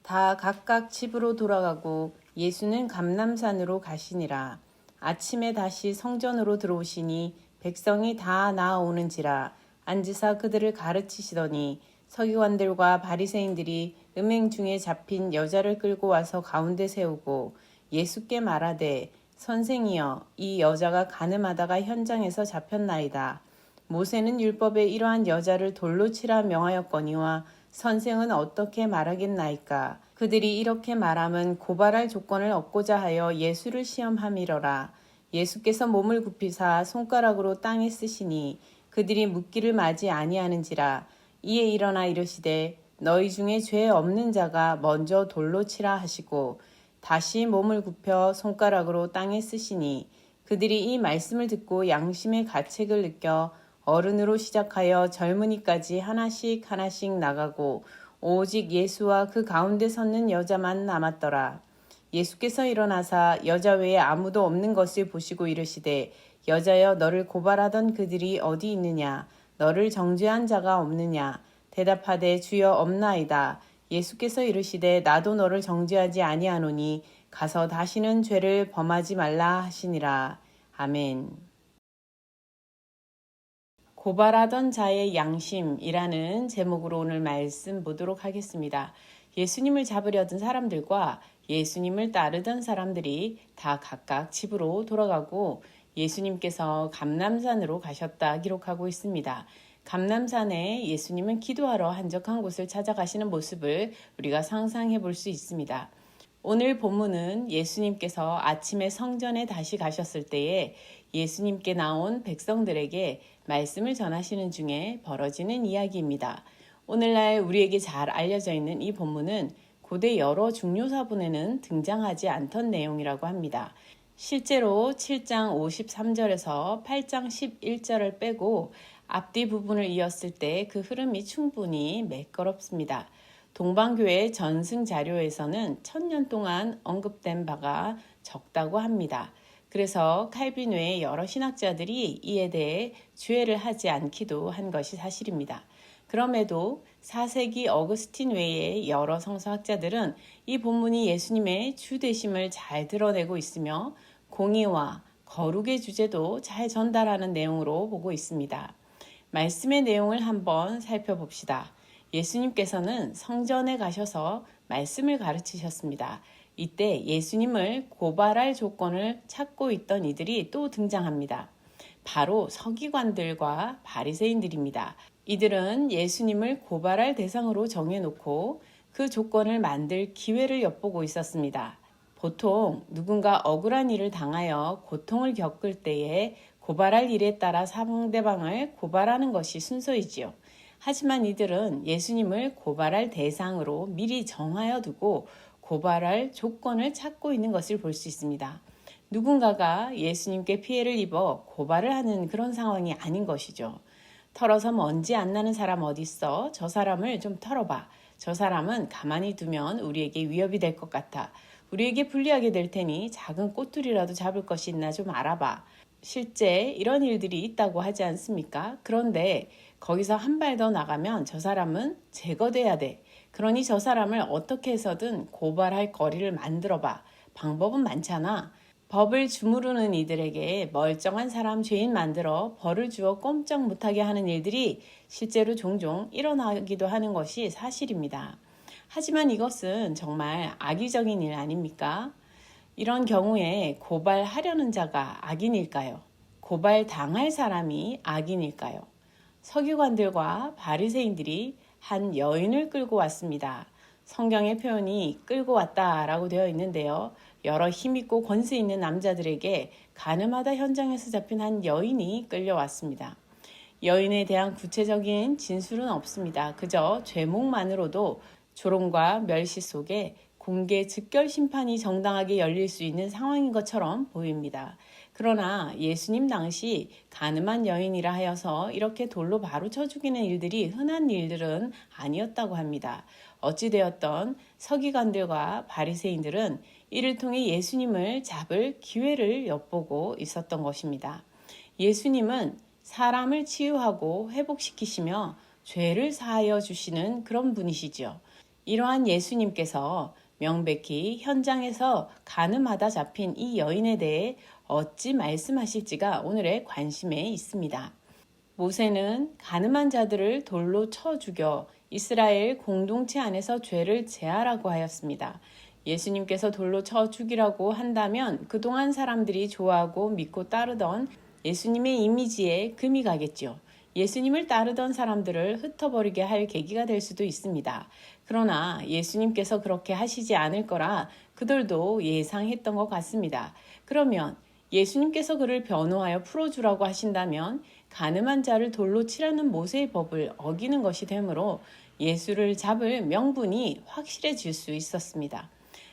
다 각각 집으로 돌아가고 예수는 감람산으로 가시니라. 아침에 다시 성전으로 들어오시니 백성이 다 나아오는지라. 앉으사 그들을 가르치시더니 서기관들과 바리새인들이 음행 중에 잡힌 여자를 끌고 와서 가운데 세우고 예수께 말하되 선생이여, 이 여자가 간음하다가 현장에서 잡혔나이다. 모세는 율법에 이러한 여자를 돌로 치라 명하였거니와 선생은 어떻게 말하겠나이까. 그들이 이렇게 말함은 고발할 조건을 얻고자 하여 예수를 시험함이러라. 예수께서 몸을 굽히사 손가락으로 땅에 쓰시니 그들이 묻기를 마지 아니하는지라. 이에 일어나 이르시되 너희 중에 죄 없는 자가 먼저 돌로 치라 하시고 다시 몸을 굽혀 손가락으로 땅에 쓰시니 그들이 이 말씀을 듣고 양심의 가책을 느껴 어른으로 시작하여 젊은이까지 하나씩 하나씩 나가고 오직 예수와 그 가운데 섰는 여자만 남았더라. 예수께서 일어나사 여자 외에 아무도 없는 것을 보시고 이르시되 여자여, 너를 고발하던 그들이 어디 있느냐? 너를 정죄한 자가 없느냐? 대답하되 주여, 없나이다. 예수께서 이르시되 나도 너를 정죄하지 아니하노니 가서 다시는 죄를 범하지 말라 하시니라. 아멘. 고발하던 자의 양심이라는 제목으로 오늘 말씀 보도록 하겠습니다. 예수님을 잡으려던 사람들과 예수님을 따르던 사람들이 다 각각 집으로 돌아가고 예수님께서 감람산으로 가셨다 기록하고 있습니다. 감람산에 예수님은 기도하러 한적한 곳을 찾아가시는 모습을 우리가 상상해 볼 수 있습니다. 오늘 본문은 예수님께서 아침에 성전에 다시 가셨을 때에 예수님께 나온 백성들에게 말씀을 전하시는 중에 벌어지는 이야기입니다. 오늘날 우리에게 잘 알려져 있는 이 본문은 고대 여러 중요사본에는 등장하지 않던 내용이라고 합니다. 실제로 7장 53절에서 8장 11절을 빼고 앞뒤 부분을 이었을 때 그 흐름이 충분히 매끄럽습니다. 동방교회 전승 자료에서는 1000년 동안 언급된 바가 적다고 합니다. 그래서 칼빈 외의 여러 신학자들이 이에 대해 주의를 하지 않기도 한 것이 사실입니다. 그럼에도 4세기 어거스틴 외의 여러 성서학자들은 이 본문이 예수님의 주되심을 잘 드러내고 있으며 공의와 거룩의 주제도 잘 전달하는 내용으로 보고 있습니다. 말씀의 내용을 한번 살펴봅시다. 예수님께서는 성전에 가셔서 말씀을 가르치셨습니다. 이때 예수님을 고발할 조건을 찾고 있던 이들이 또 등장합니다. 바로 서기관들과 바리새인들입니다. 이들은 예수님을 고발할 대상으로 정해놓고 그 조건을 만들 기회를 엿보고 있었습니다. 보통 누군가 억울한 일을 당하여 고통을 겪을 때에 고발할 일에 따라 상대방을 고발하는 것이 순서이지요. 하지만 이들은 예수님을 고발할 대상으로 미리 정하여 두고 고발할 조건을 찾고 있는 것을 볼 수 있습니다. 누군가가 예수님께 피해를 입어 고발을 하는 그런 상황이 아닌 것이죠. 털어서 먼지 안 나는 사람 어디 있어? 저 사람을 좀 털어봐. 저 사람은 가만히 두면 우리에게 위협이 될 것 같아. 우리에게 불리하게 될 테니 작은 꼬투리라도 잡을 것이 있나 좀 알아봐. 실제 이런 일들이 있다고 하지 않습니까? 그런데 거기서 한 발 더 나가면 저 사람은 제거돼야 돼. 그러니 저 사람을 어떻게 해서든 고발할 거리를 만들어봐. 방법은 많잖아. 법을 주무르는 이들에게 멀쩡한 사람 죄인 만들어 벌을 주어 꼼짝 못하게 하는 일들이 실제로 종종 일어나기도 하는 것이 사실입니다. 하지만 이것은 정말 악의적인 일 아닙니까? 이런 경우에 고발하려는 자가 악인일까요? 고발당할 사람이 악인일까요? 서기관들과 바리새인들이 한 여인을 끌고 왔습니다. 성경의 표현이 끌고 왔다라고 되어 있는데요. 여러 힘있고 권세 있는 남자들에게 간음하다 현장에서 잡힌 한 여인이 끌려왔습니다. 여인에 대한 구체적인 진술은 없습니다. 그저 죄목만으로도 조롱과 멸시 속에 공개 즉결 심판이 정당하게 열릴 수 있는 상황인 것처럼 보입니다. 그러나 예수님 당시 간음한 여인이라 하여서 이렇게 돌로 바로 쳐 죽이는 일들이 흔한 일들은 아니었다고 합니다. 어찌되었던 서기관들과 바리새인들은 이를 통해 예수님을 잡을 기회를 엿보고 있었던 것입니다. 예수님은 사람을 치유하고 회복시키시며 죄를 사하여 주시는 그런 분이시죠. 이러한 예수님께서 명백히 현장에서 가늠하다 잡힌 이 여인에 대해 어찌 말씀하실지가 오늘의 관심에 있습니다. 모세는 가늠한 자들을 돌로 쳐 죽여 이스라엘 공동체 안에서 죄를 제하라고 하였습니다. 예수님께서 돌로 쳐 죽이라고 한다면 그동안 사람들이 좋아하고 믿고 따르던 예수님의 이미지에 금이 가겠죠. 예수님을 따르던 사람들을 흩어버리게 할 계기가 될 수도 있습니다. 그러나 예수님께서 그렇게 하시지 않을 거라 그들도 예상했던 것 같습니다. 그러면 예수님께서 그를 변호하여 풀어주라고 하신다면 가늠한 자를 돌로 치라는 모세의 법을 어기는 것이 되므로 예수를 잡을 명분이 확실해질 수 있었습니다.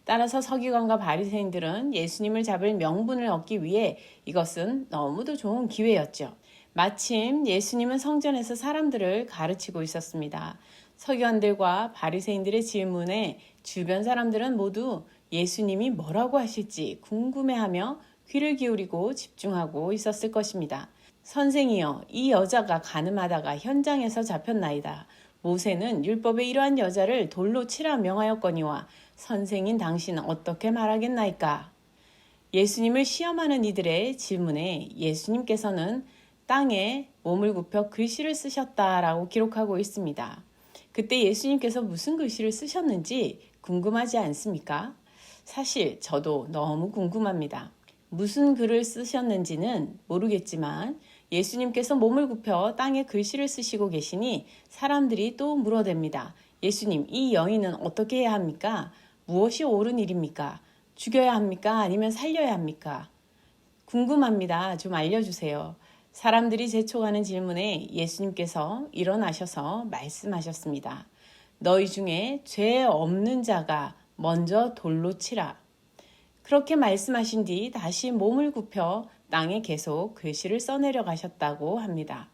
따라서 서기관과 바리새인들은 예수님을 잡을 명분을 얻기 위해 이것은 너무도 좋은 기회였죠. 마침 예수님은 성전에서 사람들을 가르치고 있었습니다. 서기관들과 바리새인들의 질문에 주변 사람들은 모두 예수님이 뭐라고 하실지 궁금해하며 귀를 기울이고 집중하고 있었을 것입니다. 선생이여, 이 여자가 가늠하다가 현장에서 잡혔나이다. 모세는 율법에 이러한 여자를 돌로 치라 명하였거니와 선생인 당신은 어떻게 말하겠나이까? 예수님을 시험하는 이들의 질문에 예수님께서는 땅에 몸을 굽혀 글씨를 쓰셨다라고 기록하고 있습니다. 그때 예수님께서 무슨 글씨를 쓰셨는지 궁금하지 않습니까? 사실 저도 너무 궁금합니다. 무슨 글을 쓰셨는지는 모르겠지만 예수님께서 몸을 굽혀 땅에 글씨를 쓰시고 계시니 사람들이 또 물어댑니다. 예수님, 이 여인은 어떻게 해야 합니까? 무엇이 옳은 일입니까? 죽여야 합니까? 아니면 살려야 합니까? 궁금합니다. 좀 알려주세요. 사람들이 재촉하는 질문에 예수님께서 일어나셔서 말씀하셨습니다. 너희 중에 죄 없는 자가 먼저 돌로 치라. 그렇게 말씀하신 뒤 다시 몸을 굽혀 땅에 계속 글씨를 써내려 가셨다고 합니다.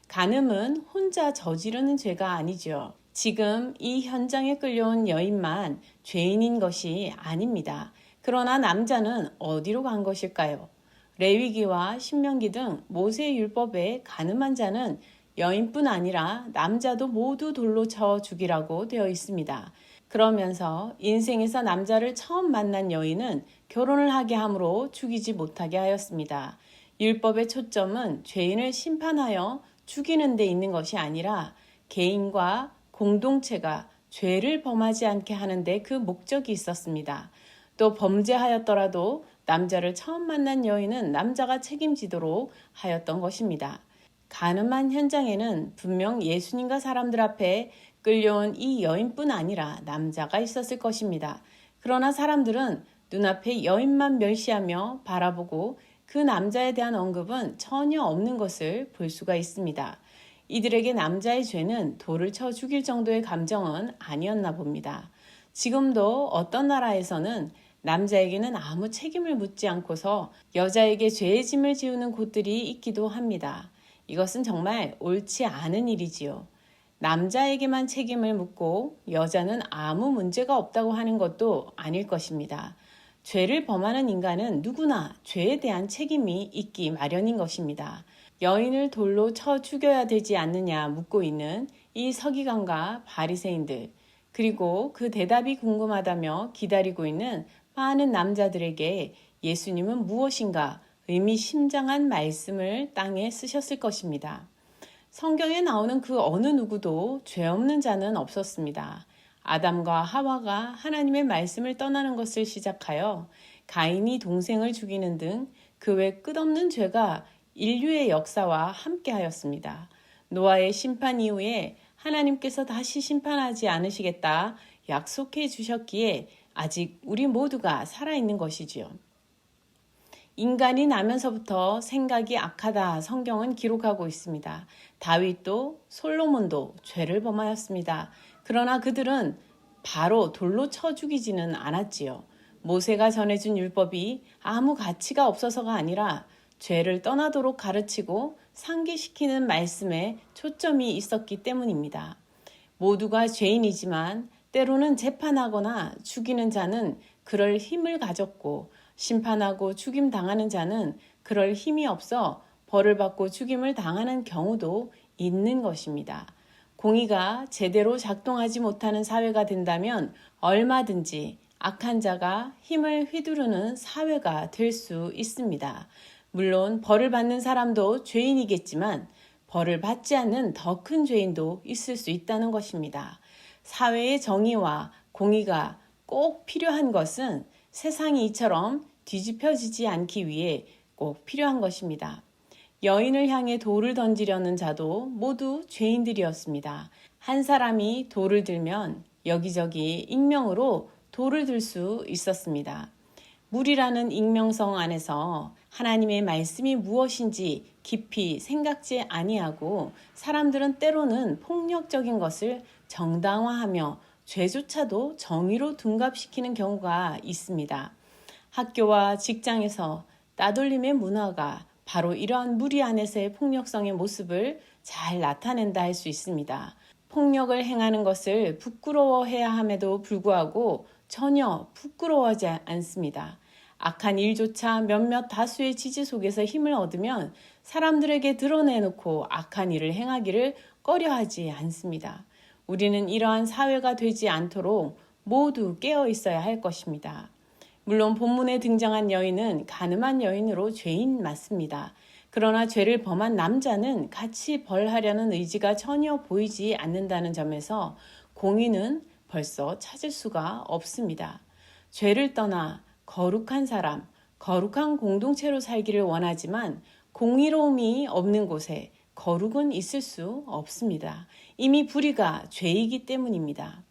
간음은 혼자 저지르는 죄가 아니죠. 지금 이 현장에 끌려온 여인만 죄인인 것이 아닙니다. 그러나 남자는 어디로 간 것일까요? 레위기와 신명기 등 모세의 율법에 간음한 자는 여인뿐 아니라 남자도 모두 돌로 쳐 죽이라고 되어 있습니다. 그러면서 인생에서 남자를 처음 만난 여인은 결혼을 하게 함으로 죽이지 못하게 하였습니다. 율법의 초점은 죄인을 심판하여 죽이는 데 있는 것이 아니라 개인과 공동체가 죄를 범하지 않게 하는데 그 목적이 있었습니다. 또 범죄하였더라도 남자를 처음 만난 여인은 남자가 책임지도록 하였던 것입니다. 가늠한 현장에는 분명 예수님과 사람들 앞에 끌려온 이 여인뿐 아니라 남자가 있었을 것입니다. 그러나 사람들은 눈앞에 여인만 멸시하며 바라보고 그 남자에 대한 언급은 전혀 없는 것을 볼 수가 있습니다. 이들에게 남자의 죄는 돌을 쳐 죽일 정도의 감정은 아니었나 봅니다. 지금도 어떤 나라에서는 남자에게는 아무 책임을 묻지 않고서 여자에게 죄의 짐을 지우는 곳들이 있기도 합니다. 이것은 정말 옳지 않은 일이지요. 남자에게만 책임을 묻고 여자는 아무 문제가 없다고 하는 것도 아닐 것입니다. 죄를 범하는 인간은 누구나 죄에 대한 책임이 있기 마련인 것입니다. 여인을 돌로 쳐 죽여야 되지 않느냐 묻고 있는 이 서기관과 바리새인들, 그리고 그 대답이 궁금하다며 기다리고 있는 많은 남자들에게 예수님은 무엇인가 의미심장한 말씀을 땅에 쓰셨을 것입니다. 성경에 나오는 그 어느 누구도 죄 없는 자는 없었습니다. 아담과 하와가 하나님의 말씀을 떠나는 것을 시작하여 가인이 동생을 죽이는 등 그 외 끝없는 죄가 인류의 역사와 함께하였습니다. 노아의 심판 이후에 하나님께서 다시 심판하지 않으시겠다 약속해 주셨기에 아직 우리 모두가 살아있는 것이지요. 인간이 나면서부터 생각이 악하다 성경은 기록하고 있습니다. 다윗도 솔로몬도 죄를 범하였습니다. 그러나 그들은 바로 돌로 쳐 죽이지는 않았지요. 모세가 전해준 율법이 아무 가치가 없어서가 아니라 죄를 떠나도록 가르치고 상기시키는 말씀에 초점이 있었기 때문입니다. 모두가 죄인이지만 때로는 재판하거나 죽이는 자는 그럴 힘을 가졌고 심판하고 죽임 당하는 자는 그럴 힘이 없어 벌을 받고 죽임을 당하는 경우도 있는 것입니다. 공의가 제대로 작동하지 못하는 사회가 된다면 얼마든지 악한 자가 힘을 휘두르는 사회가 될 수 있습니다. 물론 벌을 받는 사람도 죄인이겠지만 벌을 받지 않는 더 큰 죄인도 있을 수 있다는 것입니다. 사회의 정의와 공의가 꼭 필요한 것은 세상이 이처럼 뒤집혀지지 않기 위해 꼭 필요한 것입니다. 여인을 향해 돌을 던지려는 자도 모두 죄인들이었습니다. 한 사람이 돌을 들면 여기저기 익명으로 돌을 들 수 있었습니다. 물이라는 익명성 안에서 하나님의 말씀이 무엇인지 깊이 생각지 아니하고 사람들은 때로는 폭력적인 것을 정당화하며 죄조차도 정의로 둔갑시키는 경우가 있습니다. 학교와 직장에서 따돌림의 문화가 바로 이러한 무리 안에서의 폭력성의 모습을 잘 나타낸다 할 수 있습니다. 폭력을 행하는 것을 부끄러워해야 함에도 불구하고 전혀 부끄러워하지 않습니다. 악한 일조차 몇몇 다수의 지지 속에서 힘을 얻으면 사람들에게 드러내놓고 악한 일을 행하기를 꺼려하지 않습니다. 우리는 이러한 사회가 되지 않도록 모두 깨어 있어야 할 것입니다. 물론 본문에 등장한 여인은 간음한 여인으로 죄인 맞습니다. 그러나 죄를 범한 남자는 같이 벌하려는 의지가 전혀 보이지 않는다는 점에서 공의는 벌써 찾을 수가 없습니다. 죄를 떠나 거룩한 사람, 거룩한 공동체로 살기를 원하지만 공의로움이 없는 곳에 거룩은 있을 수 없습니다. 이미 불의가 죄이기 때문입니다.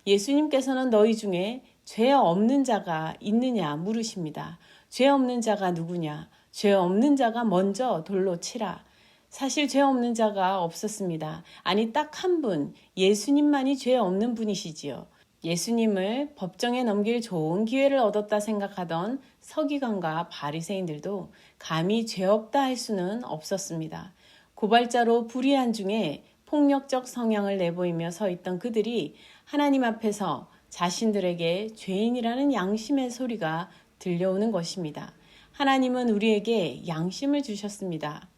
예수님께서는 너희 중에 죄 없는 자가 있느냐 물으십니다. 죄 없는 자가 누구냐? 죄 없는 자가 먼저 돌로 치라. 사실 죄 없는 자가 없었습니다. 아니 딱 한 분, 예수님만이 죄 없는 분이시지요. 예수님을 법정에 넘길 좋은 기회를 얻었다 생각하던 서기관과 바리새인들도 감히 죄 없다 할 수는 없었습니다. 고발자로 불의한 중에 폭력적 성향을 내보이며 서 있던 그들이 하나님 앞에서 자신들에게 죄인이라는 양심의 소리가 들려오는 것입니다. 하나님은 우리에게 양심을 주셨습니다.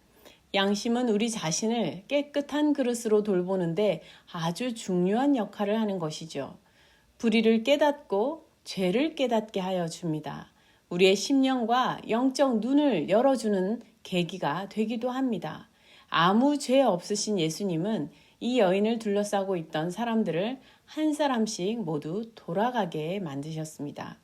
양심은 우리 자신을 깨끗한 그릇으로 돌보는데 아주 중요한 역할을 하는 것이죠. 불의를 깨닫고 죄를 깨닫게 하여 줍니다. 우리의 심령과 영적 눈을 열어주는 계기가 되기도 합니다. 아무 죄 없으신 예수님은 이 여인을 둘러싸고 있던 사람들을 한 사람씩 모두 돌아가게 만드셨습니다.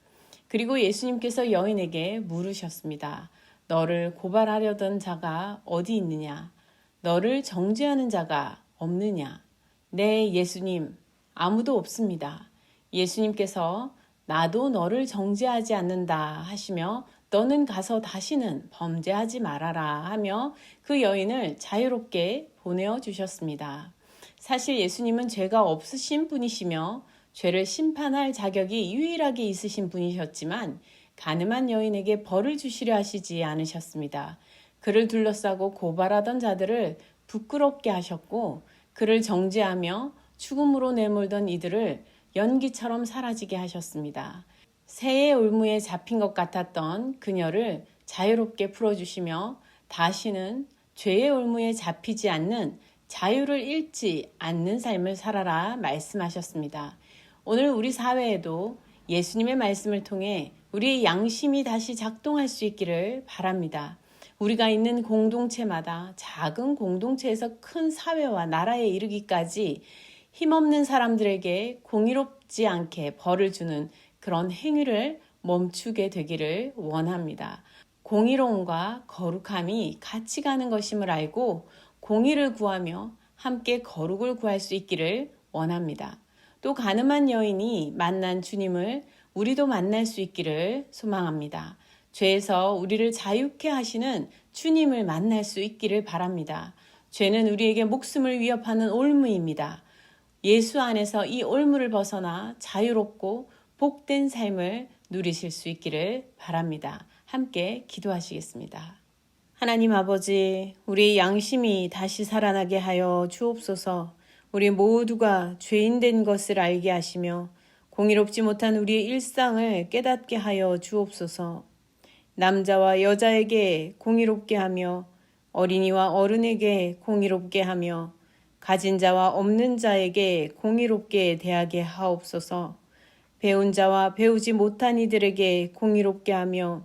그리고 예수님께서 여인에게 물으셨습니다. 너를 고발하려던 자가 어디 있느냐? 너를 정죄하는 자가 없느냐? 네, 예수님, 아무도 없습니다. 예수님께서 나도 너를 정죄하지 않는다 하시며 너는 가서 다시는 범죄하지 말아라 하며 그 여인을 자유롭게 보내어 주셨습니다. 사실 예수님은 죄가 없으신 분이시며 죄를 심판할 자격이 유일하게 있으신 분이셨지만 간음한 여인에게 벌을 주시려 하시지 않으셨습니다. 그를 둘러싸고 고발하던 자들을 부끄럽게 하셨고 그를 정죄하며 죽음으로 내몰던 이들을 연기처럼 사라지게 하셨습니다. 새의 올무에 잡힌 것 같았던 그녀를 자유롭게 풀어주시며 다시는 죄의 올무에 잡히지 않는 자유를 잃지 않는 삶을 살아라 말씀하셨습니다. 오늘 우리 사회에도 예수님의 말씀을 통해 우리의 양심이 다시 작동할 수 있기를 바랍니다. 우리가 있는 공동체마다 작은 공동체에서 큰 사회와 나라에 이르기까지 힘없는 사람들에게 공의롭지 않게 벌을 주는 그런 행위를 멈추게 되기를 원합니다. 공의로움과 거룩함이 같이 가는 것임을 알고 공의를 구하며 함께 거룩을 구할 수 있기를 원합니다. 또 간음한 여인이 만난 주님을 우리도 만날 수 있기를 소망합니다. 죄에서 우리를 자유케 하시는 주님을 만날 수 있기를 바랍니다. 죄는 우리에게 목숨을 위협하는 올무입니다. 예수 안에서 이 올무를 벗어나 자유롭고 복된 삶을 누리실 수 있기를 바랍니다. 함께 기도하시겠습니다. 하나님 아버지, 우리의 양심이 다시 살아나게 하여 주옵소서. 우리 모두가 죄인된 것을 알게 하시며 공의롭지 못한 우리의 일상을 깨닫게 하여 주옵소서. 남자와 여자에게 공의롭게 하며 어린이와 어른에게 공의롭게 하며 가진 자와 없는 자에게 공의롭게 대하게 하옵소서. 배운 자와 배우지 못한 이들에게 공의롭게 하며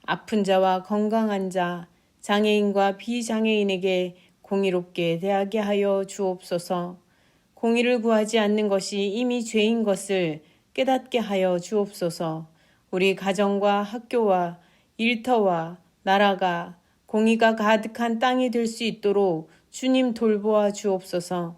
아픈 자와 건강한 자, 장애인과 비장애인에게 공의롭게 대하게 하여 주옵소서. 공의를 구하지 않는 것이 이미 죄인 것을 깨닫게 하여 주옵소서. 우리 가정과 학교와 일터와 나라가 공의가 가득한 땅이 될 수 있도록 주님 돌보아 주옵소서.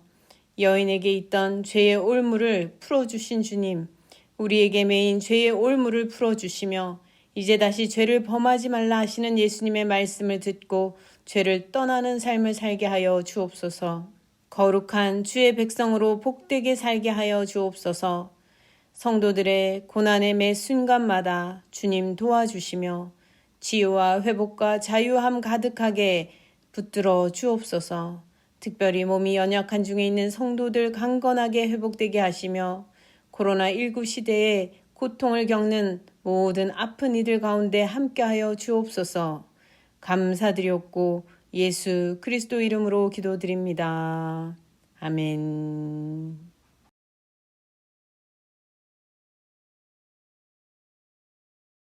여인에게 있던 죄의 올무를 풀어주신 주님, 우리에게 매인 죄의 올무를 풀어주시며 이제 다시 죄를 범하지 말라 하시는 예수님의 말씀을 듣고 죄를 떠나는 삶을 살게 하여 주옵소서. 거룩한 주의 백성으로 복되게 살게 하여 주옵소서. 성도들의 고난의 매 순간마다 주님 도와주시며 치유와 회복과 자유함 가득하게 붙들어 주옵소서. 특별히 몸이 연약한 중에 있는 성도들 강건하게 회복되게 하시며 코로나19 시대에 고통을 겪는 모든 아픈 이들 가운데 함께하여 주옵소서. 감사드렸고 예수 그리스도 이름으로 기도드립니다. 아멘.